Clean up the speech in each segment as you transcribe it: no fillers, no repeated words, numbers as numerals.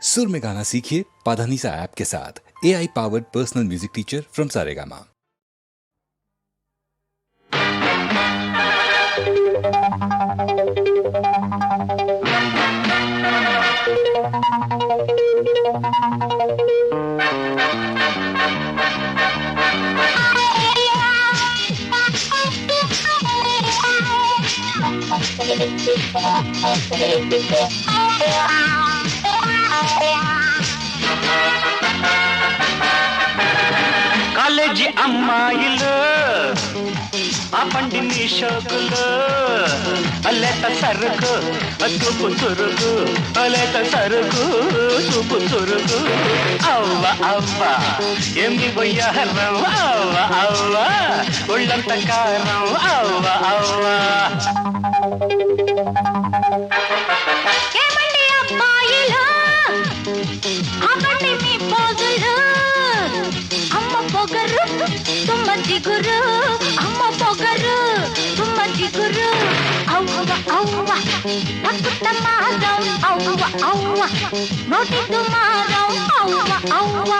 सुर में गाना सीखिए पाधानीसा ऐप के साथ। AI powered personal music teacher from Saregama. College అమ్మాయిలు ఆ బండిని షోకులు లేత సరుకు చూపు చురుకు లేత సరుకు చూపు చురుకు అవ్వ అవ్వ ఏమి బొయ్యారం అవ్వ అవ్వ ఒళ్ళంత కారం అవ్వ అవ్వ పొగరు తుమ్మ జిగురు అమ్మ పొగరు తుమ్మ జిగురు అవ్వ అవ్వ పక్కుట మారం అవ్వ అవ్వ నోటి దుమారం అవ్వ అవ్వ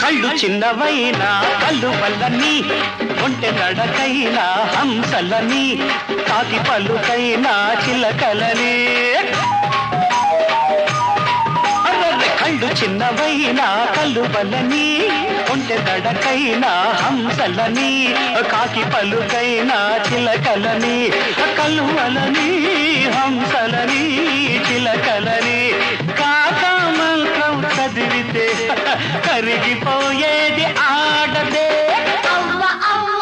కళ్ళు చిన్నవైనా కళ్ళు వల్లని ఒంటె నడకైనా హంసలని తాకి పలుకైనా చిలకలని కళ్ళు చిన్నవైనా కళ్ళు వల్లని ఒంటె నడకైనా హంసలని కాకి పలుకైనా చిలకలని కలువలని హంసలని చిలకలని కాకా మంత్రం చదివితే కరిగిపోయేది ఆడదే అవ్వ అవ్వ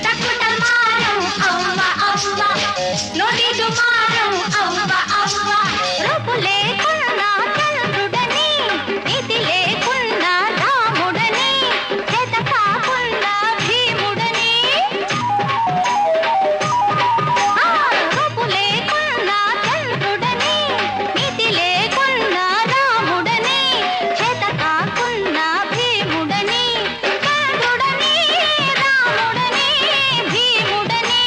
తక్కుట మారం అవ్వ అవ్వ నోటి దుమారం అవ్వ అవ్వ రూపు లేకున్నా చంద్రుడని నీతి లేకున్నా రాముడని చేత కాకున్నా భీముడని రూపు లేకున్నా చంద్రుడని నీతి లేకున్నా రాముడని చేత కాకున్నా భీముడని చంద్రుడని రాముడని భీముడని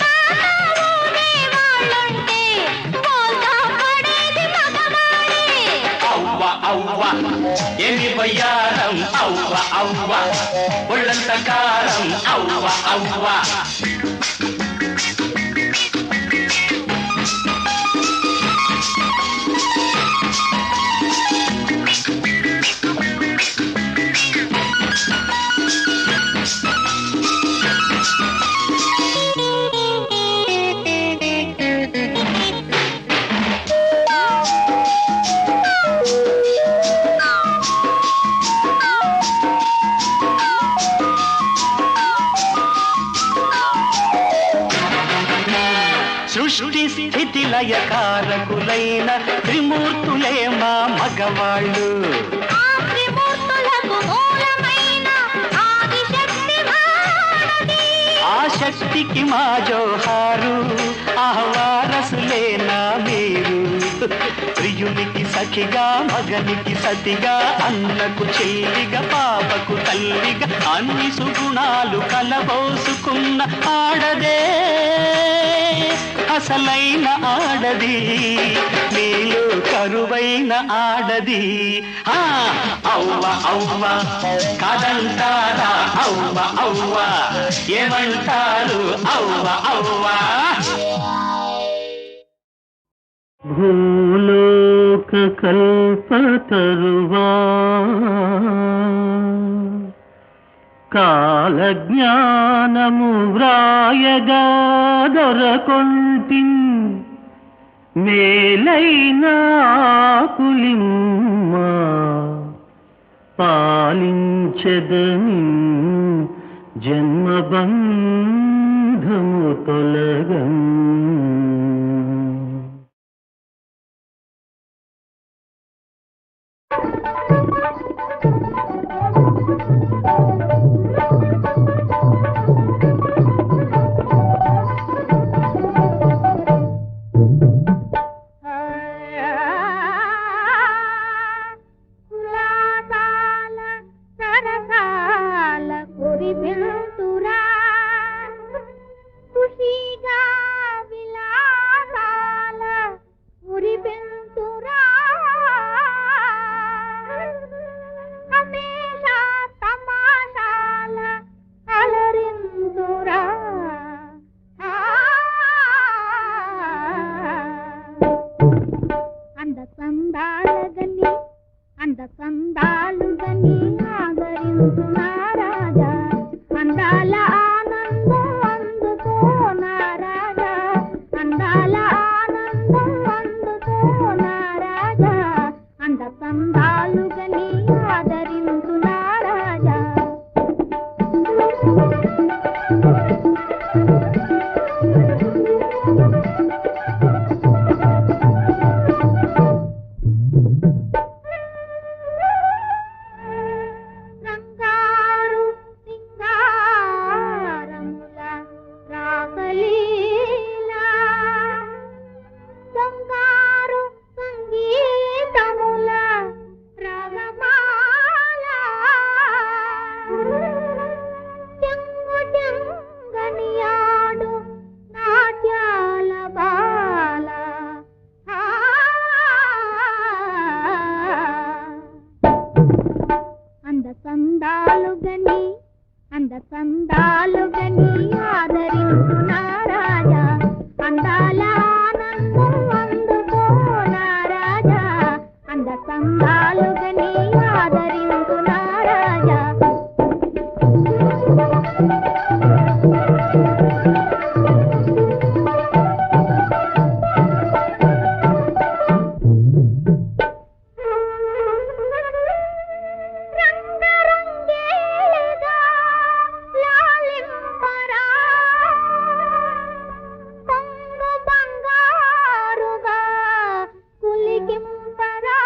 తాతావునే వాళ్ళుంటే బోల్తా పడేది మగవాడే అవ్వ అవ్వ ఏమి వయ్యారం అవ్వ అవ్వ ఒళ్ళంత కారం అవ్వ అవ్వ సృష్టి స్థితి లయకారకులైన త్రిమూర్తులే మా మగవాళ్ళు ఆ త్రిమూర్తులకు మూలమైన ఆదిశక్తి మానది ఆ శక్తికి మా జోహారు ఆహ్వారసులేనా మీరు ప్రియునికి సఖిగా మగనికి సతిగా అన్నకు చెల్లిగా పాపకు తల్లిగా అన్ని సుగుణాలు కలబోసుకున్న ఆడదే అసలైన ఆడది నీలో కరువైన ఆడది అవ్వ అవ్వ కాదంటారా అవ్వ అవ్వ ఏమంటారు అవ్వ అవ్వ భూలోక కల్పతరువా కాలజ్ఞానము వ్రాయగా దొరకొంటి మేలైన ఆకులిమ్మ పాలించదని జన్మబంధము తొలగం సందాలగని అంద సందాలుగని ఆదరించునా రాజా అందాల ఆనందం అందుకోనా రాజా అందాల ఆనందం అందుకోనా రాజా అంద సందాలుగని ఆదరించునా రాజా రంగారు సింగారముల రాగలీలా బంగారు సంగీతముల రాగమాల చెంగు చెంగనియాడు నాట్యాల బాల అంద సందాలుగని ఆదరించునా రాజా అందాల ఆనందం అందుకోనా రాజా అంద సందాలుగని ఆదరించునా రాజా రంగరంగేలిగా లాలింపరా పొంగు బంగారుగా కులికింపరా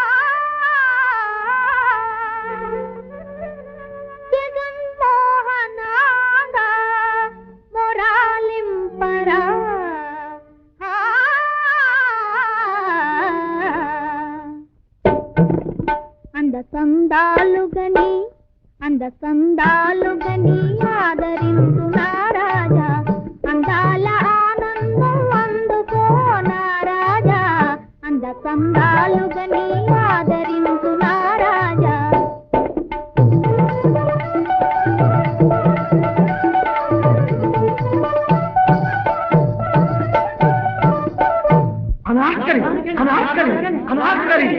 జగన్మోహనాగా మొరాలింపరా అంద సందాలుగని ఆదరించునా రాజా అందాల ఆనందం అందుకోనా రాజా అంద సందాలుగని ఆదరించునా రాజా అనార్కలి అనార్కలి అనార్కలి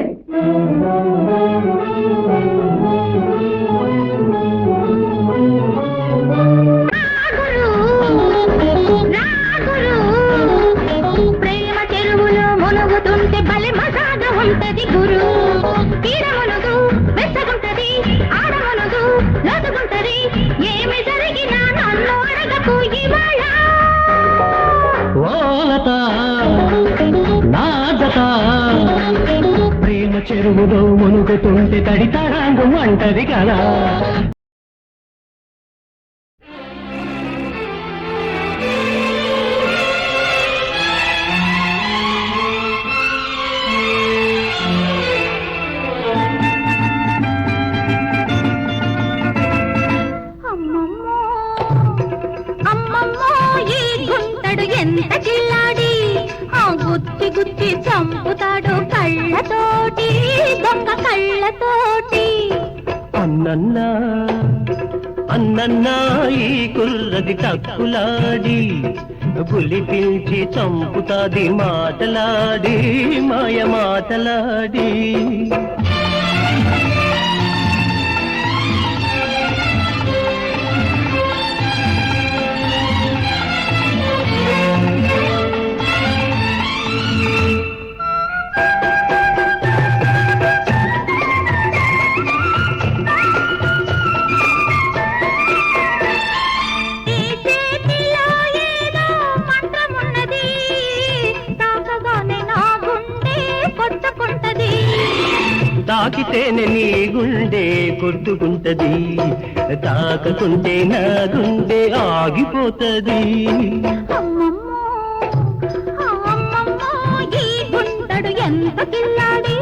ప్రేమ చెరువులో మునుగుతుంటే బలి మసాగ ఉంటది గురు తీరమునుగు వెచ్చగుంటది ఆడమునుగు లోతుగుంటది ఏమి జరిగినా నన్ను అడగకు ఇవాళ ఓలత నాదత ప్రేమ చెరువులో మునుగుతుంటే తడితరాంగం అంటది కదా అమ్మమ్మో అమ్మమ్మో ఈ గుంటడు ఎంత కిల్లాడి ఆ గుచ్చి గుచ్చి చంపుతాడు కళ్ళతోటి దొంగ కళ్ళతోటి అన్నన్నా అన్నన్నా ఈ కుర్రది తక్కులాడి పులి పిలిచి చంపుతాది మాటలాడి మాయ మాటలాడి ఈ చేతిలో ఏదో మంత్రమున్నది తాకగానే నా గుండె కొట్టుకుంటది తాకితేనే నీ గుండె కొట్టుకుంటది తాకకుంటే నా గుండె ఆగిపోతది అమ్మమ్మో అమ్మమ్మో ఈ గుంటడు ఎంత కిల్లాడి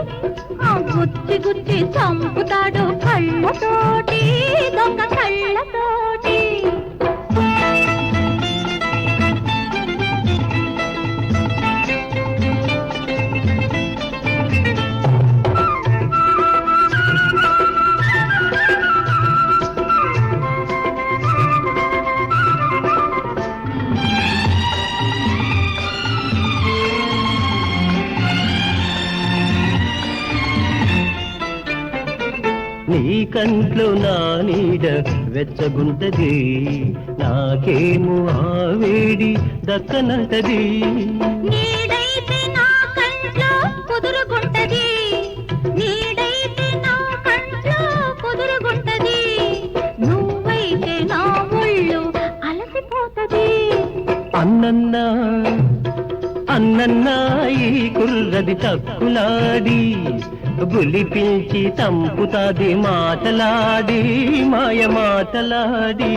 ఆ గుచ్చి గుచ్చి చంపుతాడు కళ్ళతోటి దొంగ కళ్ళతోటి నీ కంట్లో నా నీడ వెచ్చగుంటది, నాకేమో ఆ వేడి దక్కనంటది. నీడైతే నా కంట్లో కుదురుగుంటది, నీడైతే నా కంట్లో కుదురుగుంటది, నువ్వైతే నా ఒళ్ళు అలసిపోతది. అన్నన్నా అన్నన్నా ఈ కుర్రది తక్కులాడి, బులి పిలిచి తంపుతాది మాటలాడి, మాయ మాటలాడి.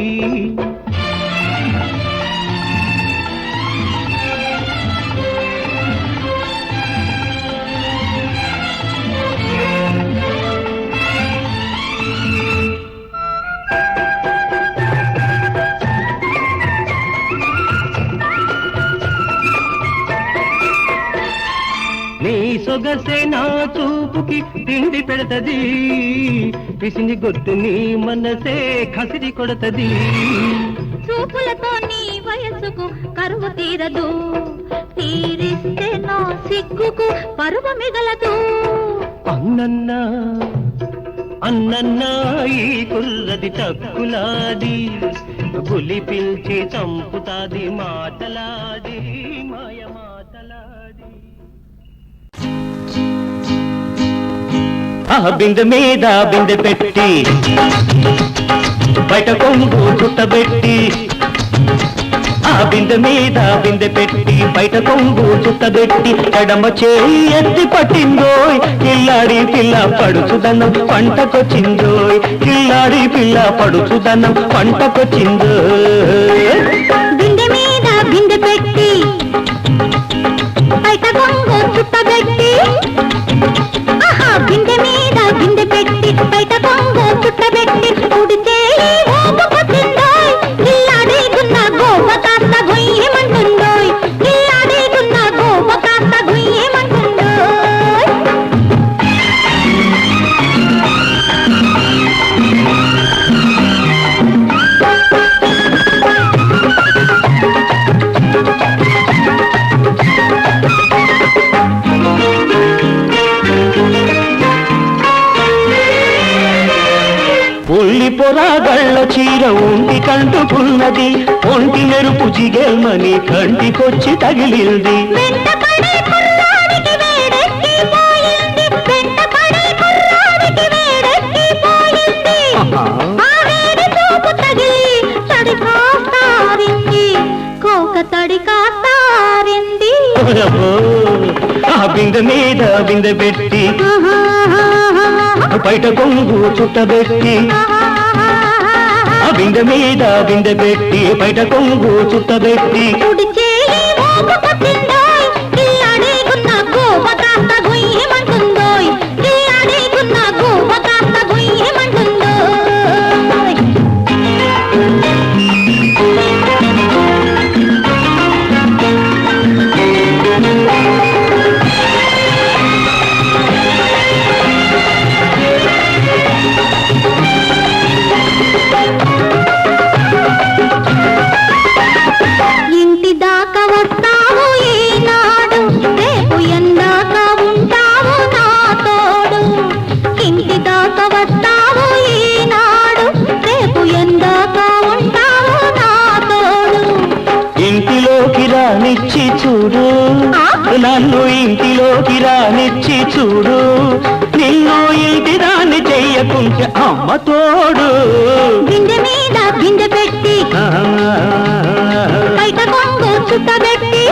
నీ సొగసే నా చూపుకి తిండి పెడతది, పిసిని గొట్టు నీ మనసే కసిరి కొడతది. చూపులతో నీ వయసుకు కరువు తీరదు, తీరిస్తే నా సిగ్గుకు పరువు మిగలదు. అన్నన్నా అన్నన్నా ఈ కుర్రది తక్కులాడి, బులి పిలిచి చంపుతాది మాటలాడి, మాయ మాటలాడి. ఆ బిందె మీద బిందె పెట్టి, బయట కొంగు చుట్టబెట్టి, ఆ బిందె మీద బిందె పెట్టి, బయట కొంగు చుట్టబెట్టి, ఎడమ చేయి ఎత్తి పట్టిందోయ్, కిల్లాడి పిల్ల పడుచుదనం పంటకొచ్చిందోయ్, కిల్లాడి పిల్ల పడుచుదనం పంటకొచ్చిందోయ్. బిందె మీద బిందె పెట్టి, బయట కొంగు చుట్టబెట్టి, ఆహా బిందె మీద బిందె పెట్టి, బయట కొంగు చుట్టబెట్టి, ఉడితే ఊపుకొచ్చిందోయ్, ఇల్లాడేకున్న గోప కాస్త గొయ్యమంటుందోయ్, ఇల్లాడేకున్న గోప కాస్త గొయ్యమంటుందోయ్. ఉల్లి పొరాగళ్ళ చీర ఒంటి కంటుకున్నది, ఒంటి మెరుపు జిగేల్మని కంటికొచ్చి తగిలింది. వెంటపడే కుర్రాడికి వేడెక్కిపోయింది, వెంటపడే కుర్రాడికి వేడెక్కిపోయింది, ఆ వేడి చూపు తగిలి తడి కాస్తారింది, కోక తడి కాస్తారింది. ఆ బిందె మీద బిందె పెట్టి, బయట కొంగు చుట్టబెట్టి, ఆ బిందె మీద బిందె పెట్టి, బయట కొంగు చుట్టబెట్టి, కుడి చేయి ఊపుకొచ్చిందోయ్, కిల్లాడేకున్న గోప కాస్త గొయ్యమంటుందోయ్, కిల్లాడేకున్న గోప కాస్త గొయ్యమంటుందోయ్. ఇంటి దాకా వస్తావు ఈనాడు, రేపు ఎందాక ఉంటావు నా తోడు, ఇంటి దాకా వస్తావు ఈనాడు, రేపు ఎందాక ఉంటావు నా తోడు. ఇంటిలోకి రానిచ్చి చూడు, నన్ను ఇంటిలోకి రానిచ్చి చూడు, నిన్ను ఇంటి దాన్ని చెయ్యకుంటే అమ్మ తోడు. బిందె మీద బిందె పెట్టి, బయట కొంగు చుట్టబెట్టి,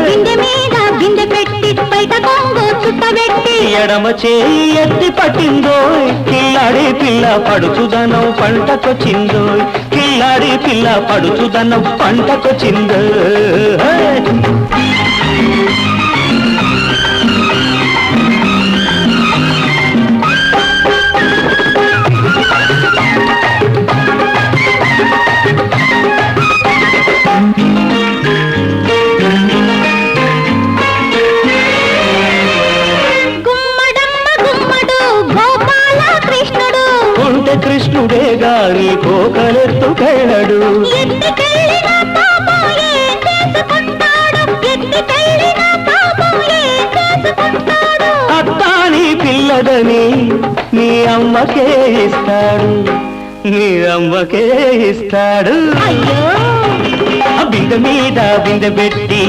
బిందె మీద బిందె పెట్టి, బయట కొంగు చుట్టబెట్టి, ఎడమ చేయి ఎత్తి పట్టిందోయ్, కిల్లాడి పిల్ల పడుచుదనం పంటకొచ్చిందోయ్, కిల్లాడి పిల్ల పడుచుదనం పంటకొచ్చిందోయ్. గుమ్మడమ్మ గుమ్మడు గోపాల కృష్ణుడు, ఉంటే కృష్ణుడే గారి కోకలెత్తుకెళ్ళడు, ఎత్తికెళ్ళిన పాపం ఏం చేసుకుంటాడు, ఎత్తికెళ్ళిన పాపం ఏం చేసుకుంటాడు. అత్తాని పిల్లదని నీ అమ్మకే ఇస్తాడు, నీ అమ్మకే ఇస్తాడు. అయ్యో ఆ బిందె మీద బిందె పెట్టి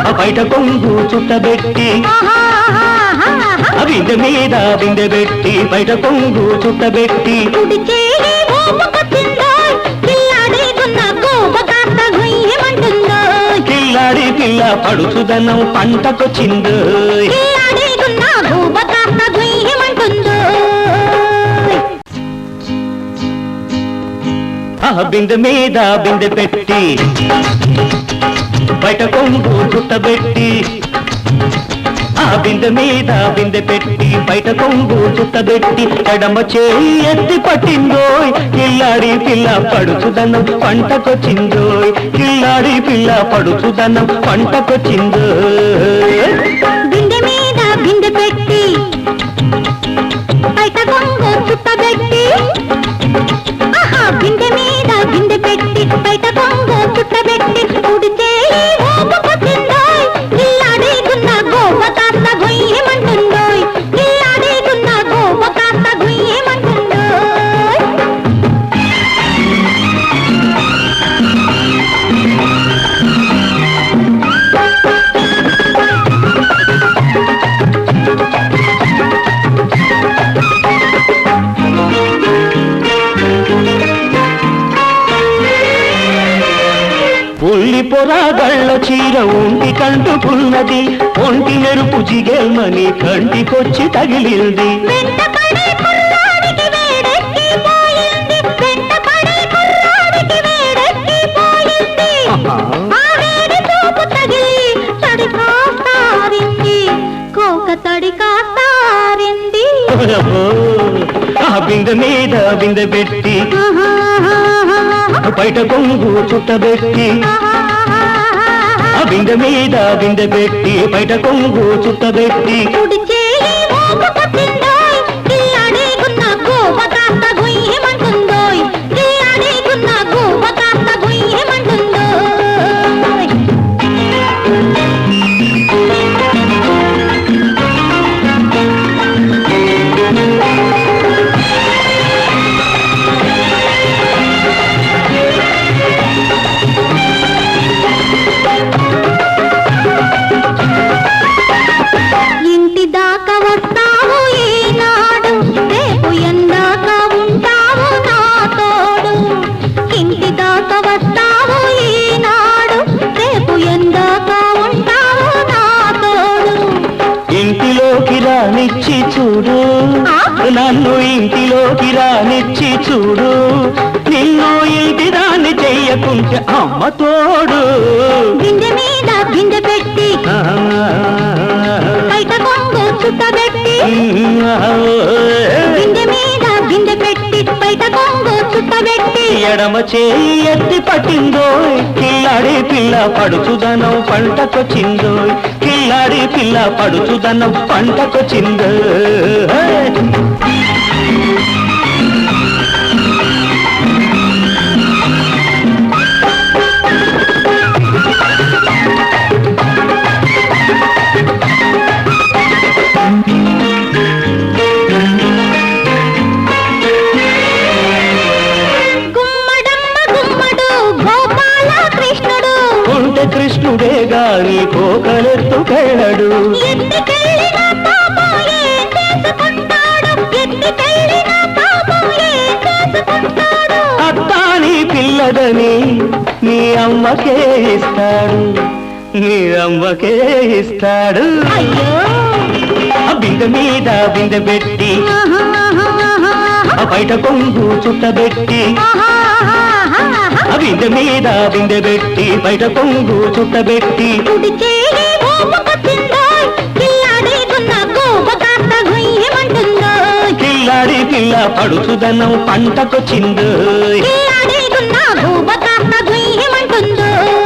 ఆ బయట కొంగు చుట్టబెట్టి, ఆ బిందె మీద బిందె పెట్టి బయట కొంగు చుట్టబెట్టి, కుడి చేయి ఊపుకొచ్చిందోయ్, కిల్లాడేకున్న గోప కాస్త గుయ్యమంటుందోయ్. కిల్లాడి పిల్ల పడుచుదనం పంటకొచ్చిందో, కిల్లాడేకున్న గోప కాస్త గుయ్యమంటుందోయ్. ఆ బిందె మీద బిందె పెట్టి బయట కొంగు చుట్టబెట్టి, ఆ బిందె మీద బిందె పెట్టి బయట కొంగు చుట్టబెట్టి, ఎడమ చేయి ఎత్తి పట్టిందోయ్, కిల్లాడి పిల్ల పడుచుదనం పంటకొచ్చిందోయ్, కిల్లాడి పిల్ల పడుచుదనం పంటకొచ్చిందోయ్. బిందె మీద బిందె పెట్టి బయట కొంగు చుట్టబెట్టి, ఆహా బిందె మీద బిందె పెట్టి బయట కొంగు చుట్టబెట్టి, కుడి చేయి ఊపుకొచ్చిందోయ్, కిల్లాడేకున్న గోప కాస్త గుయ్యమంటుందోయ్, కిల్లాడేకున్న గోప కాస్త గుయ్యమంటుందోయ్. ఉల్లి పొరాగళ్ళ చీర ఒంటి కంటుకున్నది, ఒంటి నెరుపు జిగేల్మని కంటికొచ్చి తగిలింది. వెంటపడే కుర్రాడికి వేడెక్కిపోయింది, వెంటపడే కుర్రాడికి వేడెక్కిపోయింది. ఆ వేడి చూపు తగిలి తడి కాస్తారింది, కోక తడి కాస్తారింది. ఓయబ్బో, ఆ బిందె మీద బిందె పెట్టి బయట కొంగు చుట్టబెట్టి, ఆ బిందె మీద బిందె పెట్టి బయట కొంగు చుట్టబెట్టి, కుడి చేయి ఊపుకొచ్చిందోయ్, కిల్లాడేకున్న గోప కాస్త గుయ్యమంటుందోయ్, కిల్లాడేకున్న గోప కాస్త గుయ్యమంటుందోయ్. ఇంటి దాకా వస్తావు ఈనాడు, రేపు ఎందాక ఉంటావు నా తోడు. ఇంటి దాకా వస్తావు ఈనాడు, రేపు ఎందాక ఉంటావు నా తోడు. ఇంటిలోకి రానిచ్చి చూడు, నన్ను ఇంటిలోకి రానిచ్చి చూడు, నిన్ను ఇంటి దాన్ని చెయ్యకుంటే అమ్మ తోడు. బిందె మీద బిందె పెట్టి బయట కొంగు చుట్టబెట్టి, బిందె మీద బిందె పెట్టి బయట కొంగు చుట్టబెట్టి, ఎడమ చేయి ఎత్తి పట్టిందోయ్, కిల్లాడి పిల్ల పడుచుదనం పంటకొచ్చిందోయ్, కిల్లాడి పిల్ల పడుచుదనం పంటకొచ్చిందోయ్. గుమ్మడమ్మ గుమ్మడు గోపాల కృష్ణుడు, ఉంటే కృష్ణుడే గాని కోకలెత్తుకెళ్ళడు, ఎత్తికెళ్ళిన పాపం ఏం చేసుకుంటాడు, ఎత్తికెళ్ళిన పాపం ఏం చేసుకుంటాడు. అత్తాని పిల్లదని నీ అమ్మకే ఇస్తాడు, నీ అమ్మకే ఇస్తాడు. అయ్యో ఆ బిందె మీద బిందె పెట్టి ఆ బయట కొంగు చుట్టబెట్టి, ఆ బిందె మీద బిందె పెట్టి బయట కొంగు చుట్టబెట్టి, కుడి చేయి ఊపుకొచ్చిందోయ్, కిల్లాడేకున్న గోప కాస్త గుయ్యమంటుందోయ్, కిల్లాడి పిల్ల పడుచుదనం పంటకొచ్చిందోయ్. కిల్లాడేకున్న గోప కాస్త గుయ్యమంటుందోయ్.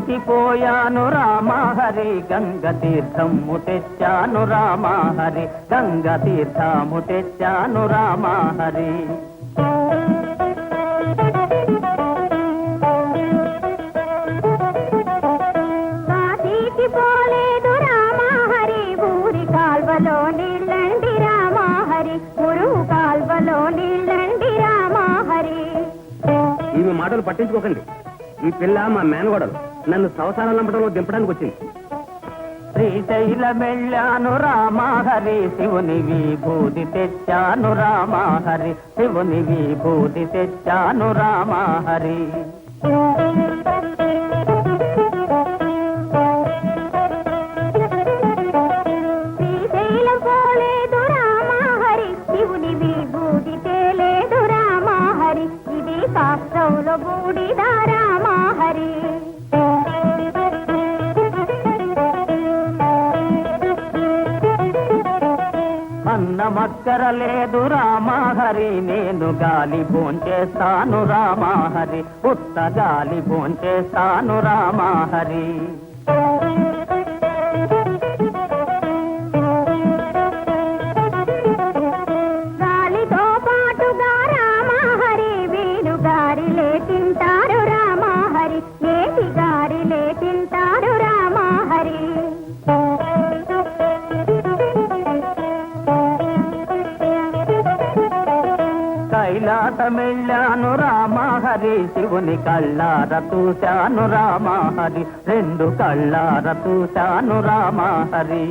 తీర్చిపోయాను రామహరి గంగ తీర్థము తెచ్చాను రామహరి గంగ తీర్థము తెచ్చాను రామహరి పోలేదు రామహరి ఊరి కాల్వలో నీళ్ళండి రామహరి మురుగు కాల్వలో నీళ్ళండి రామహరి. ఇవి మాటలు పట్టించుకోకండి. ఈ పిల్ల మా మేనగోడలు నన్ను సంవత్సరాల నంపడంలో దింపడానికి వచ్చింది. శ్రీశైలం వెళ్ళాను రామహరి శివుని విభూతి తెచ్చాను రామహరి శివుని విభూతి తెచ్చాను రామహరి. శ్రీశైలం పోలేదు రామహరి శివుని విభూతి తేలేదు రామహరి ఇది శాస్త్రంలో బూడిద రామహరి. అన్నమక్కర లేదు రామహరి నేను గాలి భోంచేస్తాను రామహరి ఉత్త గాలి భోంచేస్తాను రామహరి. గాలితో పాటుగా రామహరి వీణు గారిలే తింటారు రామహరి నేటి గారిలే తింటారు రామహరి. కైలాసమెళ్ళాను రామహరి శివుని కళ్ళార చూశాను రామహరి రెండు కళ్ళార చూశాను రామహరి.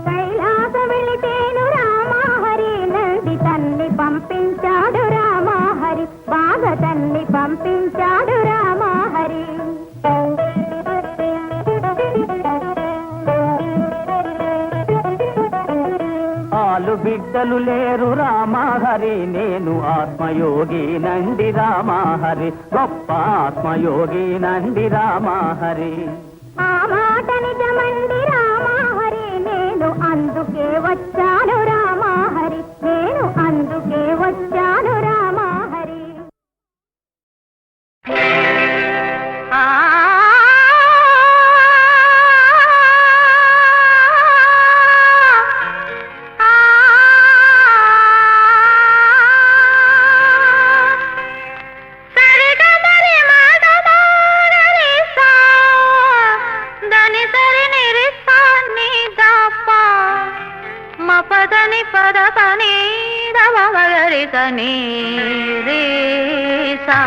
కైలాస వెళితేను రామహరి నంది తల్లి పంపించాడు రామహరి బాగా తల్లి పంపించాడు రామహరి. ఆలు బిడ్డలు లేరు రామహరి నేను ఆత్మయోగి నండి రామహరి గొప్ప ఆత్మయోగి నండి రామహరి. ఆ మాట నిజమండి రామహరి నేను అందుకే వచ్చాను రామహరి నేను అందుకే వచ్చాను రామహరి. పదని పద పని దమగరి కని రే సా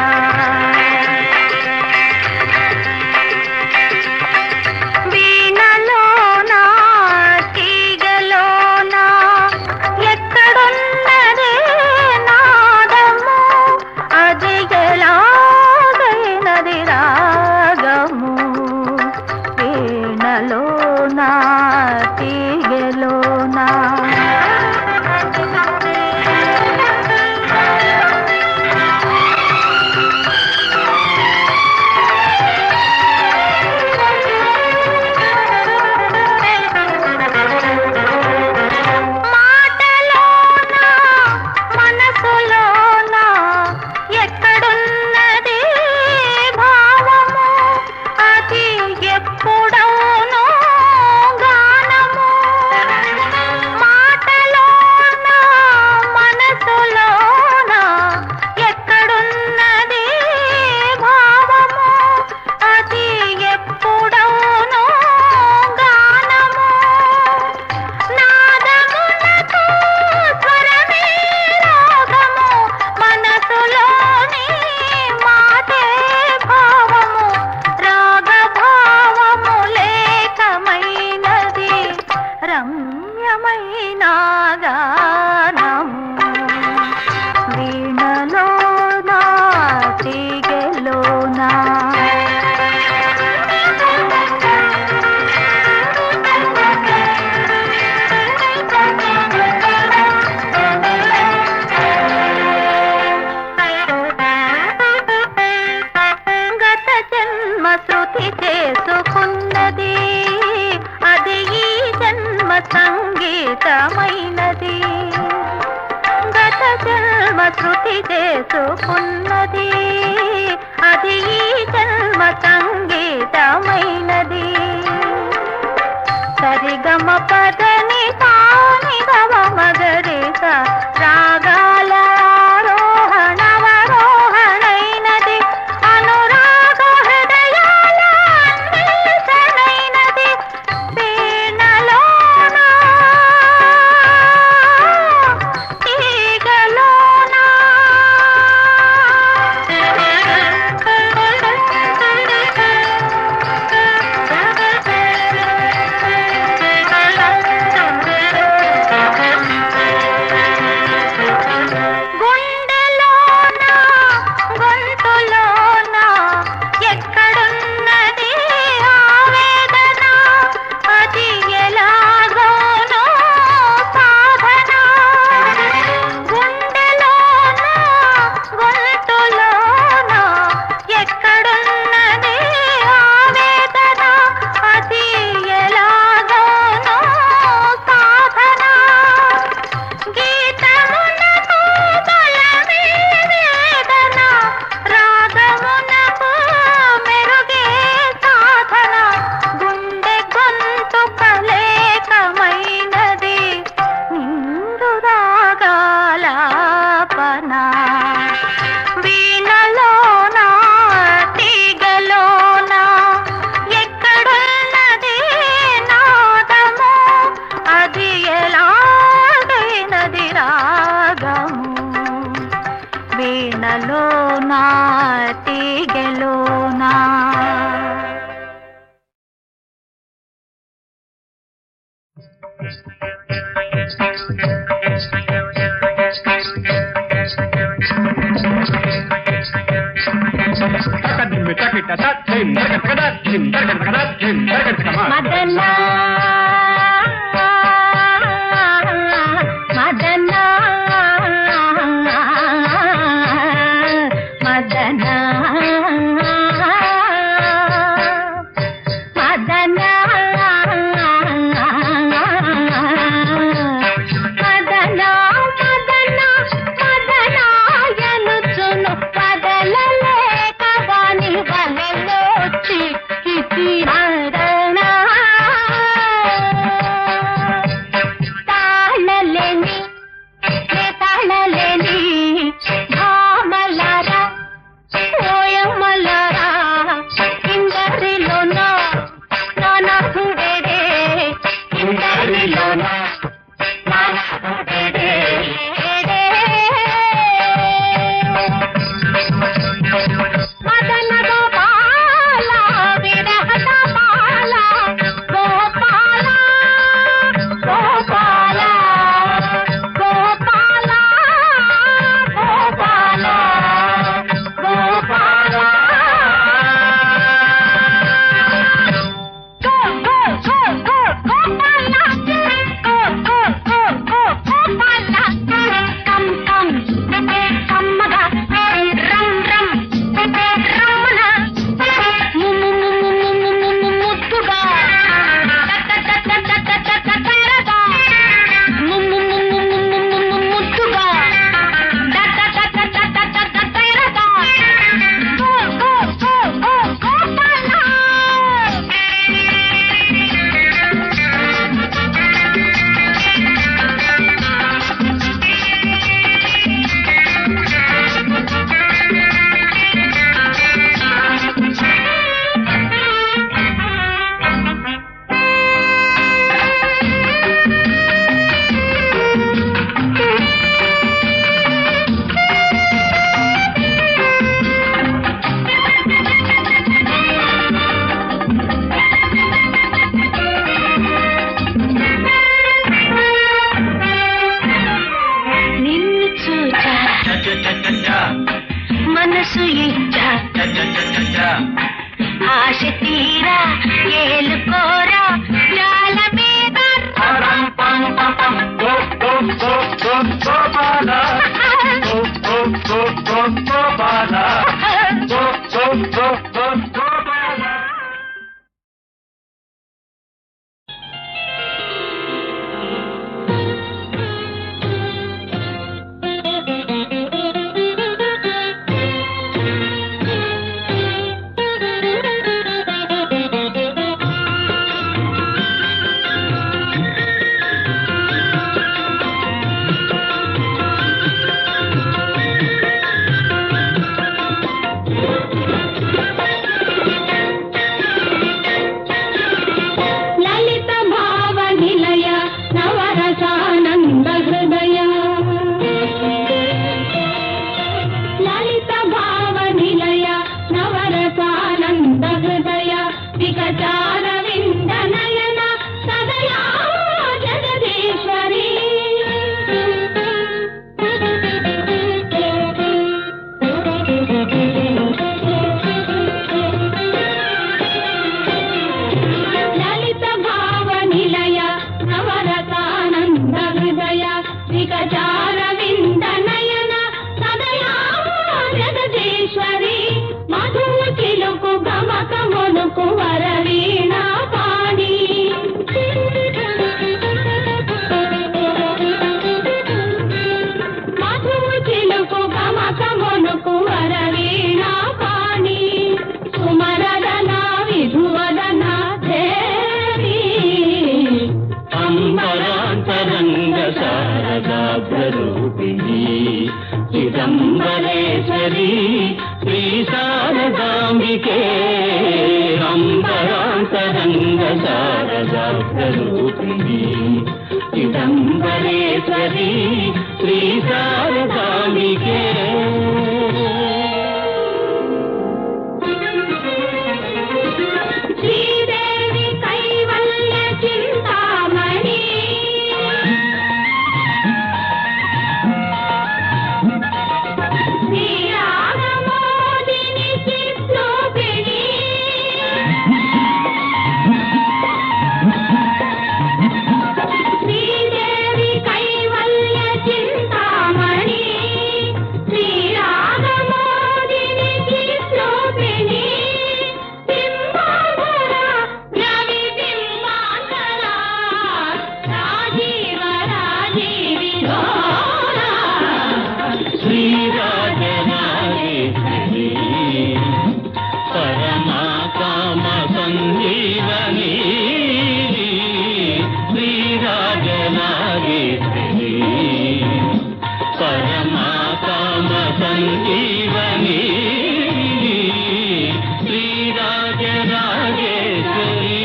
వీణలోనా తీగలోనా ఎక్కడున్నదే నాదము అది ఎలాగైనది రాగము వీణలోనా తీగలోనా. సంగీతమైనది గత జన్మ శృతి చేసుకున్నది అది ఈ జన్మ సంగీతమైనది సరిగమ పదని తాని గమ మగరిస రాగాల ఆరోహణవరోహణైనది అనురాగ హృదయాల అన్వేషణైనది వీణలోన తీగలోన గుండెలోన గొంతులోన ఎక్కడున్నది ఆవేదన అది ఎలాగోనో సాధన గుండెలోన గొంతులోన ఎక్కడున్నది ఆవేదన అది ఎలాగోనో సాధన గీతమునకు బలమే వేదన రాగమునకు మెరుగే సాధన గుండె గొంతు కలేకమైనది నిండు రాగాలాపన వీణలోన తీగలోన ఎక్కడున్నది నాదము అది ఎలాగైనది రాగము వీణలోన తీగలోన మదన మదన మదన మదన మదన మదన మదనాయనుచును పదలలేక వాని వలలోచి ఇది మదన తాళలేని తాళలేని భామలారా ఓయమ్మలారా ఇందరిలోన నానకుడేడే ఇందరిలోన నానకుడేడే మదన గోపాల విరహ బాల గోపాల గోపాల గోపాల గోపాల గోపాల మనసు ఇచ్చా ఆశ తీరా ఏలుకోరా జాల మీద వికటారవింద నయన సదయా జగదీశ్వరి మధువు చిలుకు గమకమునుకు వరవీణ పాణి మధువు చిలుకు గమకమునుకు వరవీణ పాణి సుమరదన విధువదన దేవి అంబరాంతరంగ శారదాభ్రరూపిణి చిదంబరేశ్వరి శ్రీ శారదాంబికే అంబరాంతరంగ శారదాభ్రరూపిణి చిదంబరేశ్వరి శ్రీ శారదాంబికే శ్రీదేవి కైవల్య చింతామణి శ్రీరాగమోదిని చిత్రూపిణి శ్రీదేవి కైవల్య చింతామణి శ్రీరాగమోదిని చిత్రూపిణి బింబాధర రవి బింబాధర రాజీవ రాజీవి శ్రీరాజరాజేశ్వరి పరమాకామ సంజీవని శ్రీరాజరాజేశ్వరి పరమాకామ సంజీవని శ్రీరాజరాజేశ్వరి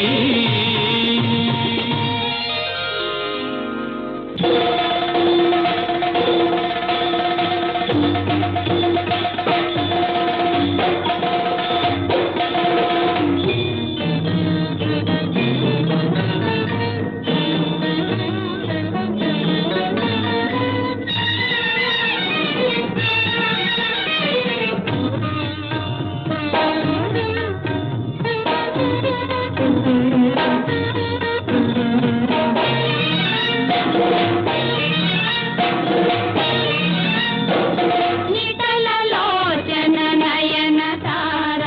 నిటలలోచన నయన తార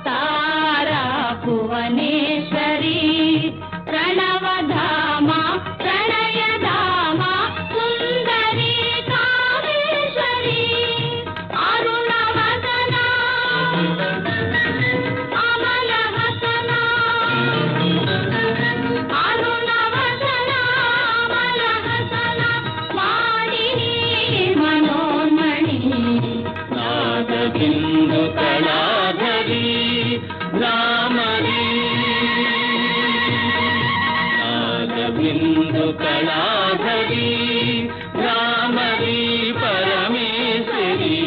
తారా భువనేశ్వరి ప్రణవధామ ప్రణయధామ సుందరి కామేశ్వరి అరుణవదన అమలహసన అరుణవదన అమలహసన వాణిని మనోన్మణి నాదబిందు కళాధరి రామరి నాదబిందు కళాధరి రామరి పరమేశ్వరి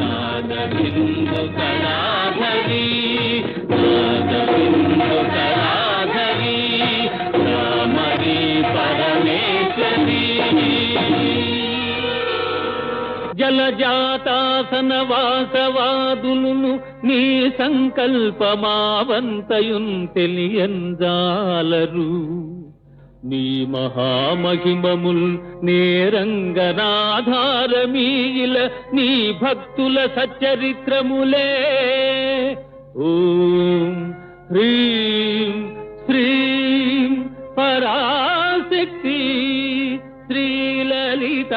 నాదబిందు కళాధరి నాదబిందు కళాధరి రామరి పరమేశ్వరి జలజాతాసన వాసవాదులు నీ సంకల్పమావంతయున్ తెలియంజాలరు నీ మహామహిమముల్ నేరంగనాధారమీల నీ భక్తుల సచ్చరిత్రములే ఓం హ్రీం శ్రీం పరాశక్తి శ్రీలలిత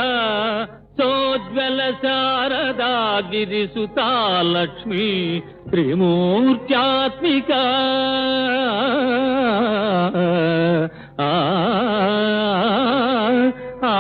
సోజ్వల శారదా గిరిసుతా లక్ష్మీ త్రిమూర్త్యాత్మిక ఆ ఆ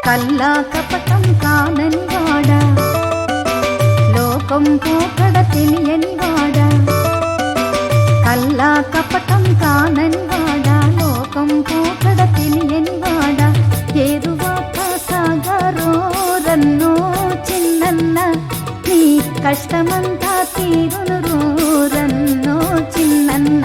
కల్లా కపటం కానని వాడా, లోకం పోకడ తెలియని వాడా, కల్లా కపటం కానని వాడా, కష్టమంతా తీరును రన్నో చిన్నన్న.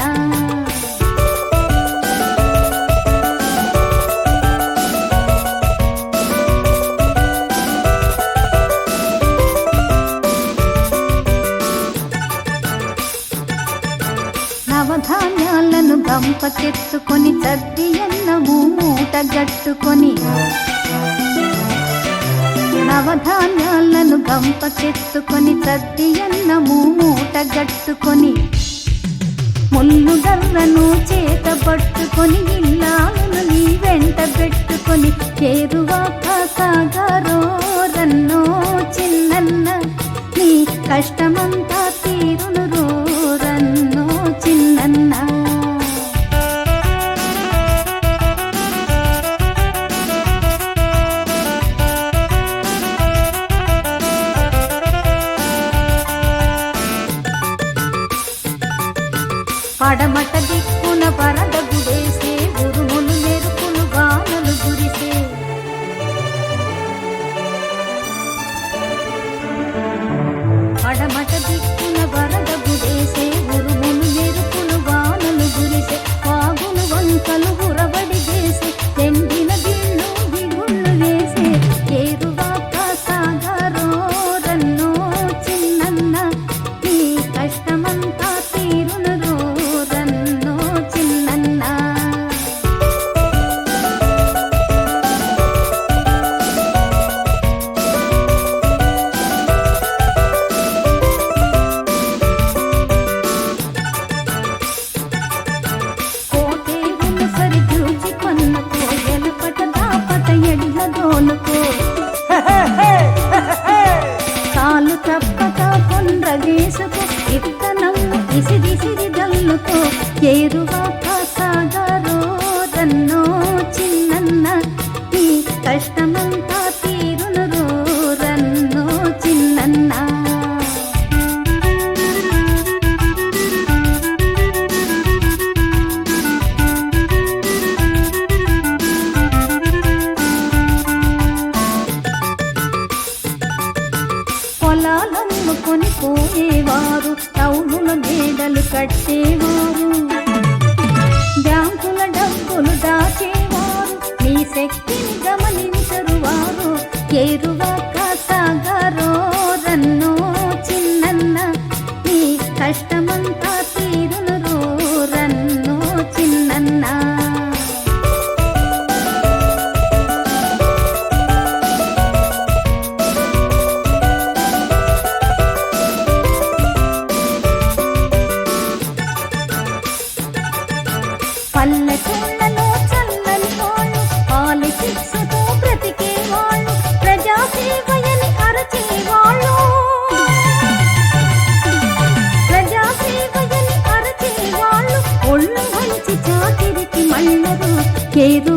నవధాన్యాలను గంపకెత్తుకొని సద్ది అన్నము మూట గట్టుకొని, నవధాన్యాలను గంపకెత్తుకొని సద్ది అన్నము మూట గట్టుకొని, ముళ్ళు గర్రను చేత పట్టుకొని ఇల్లాలను నీ వెంట పెట్టుకొని చేరువాక సాగరో రన్నో చిన్నన్న. నీ కష్టమంతా తీరును రన్నో చిన్నన్న. పడమట దిక్కున వరద గుడేసే ఉరుములు మెరుపులు వానలు గురిసే, పడమట దిక్కున వరద గుడేసే ఉరుములు మెరుపులు వానలు గురిసే, వాగులు వంకలు ఉరబడి చేసే ఎండిన గిళ్ళు దిగుళ్ళు వేసే ఏరువాక సాగరో రన్నో చిన్నన్న. నీ కష్టమంతా తీరును రన్నో చిన్నన్న. కోటేరును సరి చూచి కొన్నకో ఎలపట దాపట ఎడ్ల దోలుకో, కాలు తప్పక కొండ్ర వేసుకో ఇత్తనము ఇసిరిసిరి దల్లుకో ఏరువాక సాగరో రన్నో చిన్నన్న. ఈ కష్టమంతా తీరును రన్నో చిన్నన్న. పొలాలమ్ముకొని పోయేవారు, టౌనుల మేడలు కట్టేవారు, బ్యాంకుల డబ్బులు దాచేవారు, నీ శక్తిని గమనించరు వారు ఏరువాక సాగరో రన్నో చిన్నన్న. నీ కష్టమంతా తీరును రన్నో చిన్నన్న. పల్లెటూళ్ళలో చల్లని వాళ్ళు, పాలిటిక్స్తో బ్రతికేవాళ్ళు, ప్రజాసేవయని అరచేవాళ్ళు, ప్రజాసేవయని అరచేవాళ్ళు ఒళ్ళు వంచి చాకిరికి మళ్ళరు ఏరు